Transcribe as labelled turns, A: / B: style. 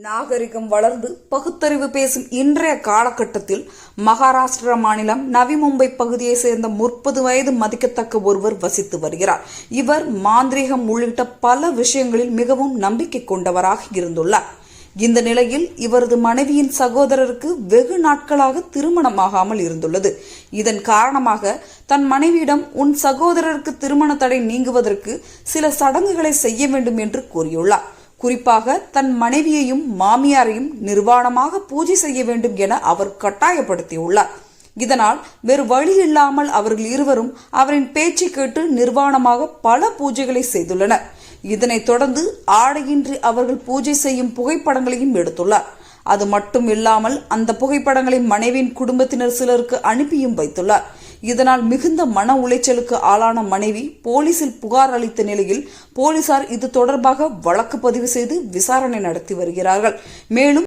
A: நாகரிகம் வளர்ந்து பகுத்தறிவு பேசும் இன்றைய காலகட்டத்தில் மகாராஷ்டிரா மாநிலம் நவி மும்பை பகுதியை சேர்ந்த 30 வயது மதிக்கத்தக்க ஒருவர் வசித்து வருகிறார். இவர் மாந்திரீகம் உள்ளிட்ட பல விஷயங்களில் மிகவும் நம்பிக்கை கொண்டவராக இருந்துள்ளார். இந்த நிலையில் இவரது மனைவியின் சகோதரருக்கு வெகு நாட்களாக திருமணமாகாமல் இருந்துள்ளது. இதன் காரணமாக தன் மனைவியிடம் உன் சகோதரருக்கு திருமண தடை நீங்குவதற்கு சில சடங்குகளை செய்ய வேண்டும் என்று கூறியுள்ளார். குறிப்பாக தன் மனைவியையும் மாமியாரையும் நிர்வாணமாக பூஜை செய்ய வேண்டும் என அவர் கட்டாயப்படுத்தியுள்ளார். இதனால் வேறு வழி இல்லாமல் அவர்கள் இருவரும் அவரின் பேச்சை கேட்டு நிர்வாணமாக பல பூஜைகளை செய்துள்ளனர். இதனைத் தொடர்ந்து ஆடையின்றி அவர்கள் பூஜை செய்யும் புகைப்படங்களையும் எடுத்துள்ளார். அது மட்டும் இல்லாமல் அந்த புகைப்படங்களை மனைவியின் குடும்பத்தினர் சிலருக்கு அனுப்பியும் வைத்துள்ளார். இதனால் மிகுந்த மன உளைச்சலுக்கு ஆளான மனைவி போலீசில் புகார் அளித்த நிலையில் போலீசார் இது தொடர்பாக வழக்கு பதிவு செய்து விசாரணை நடத்தி வருகிறார்கள். மேலும்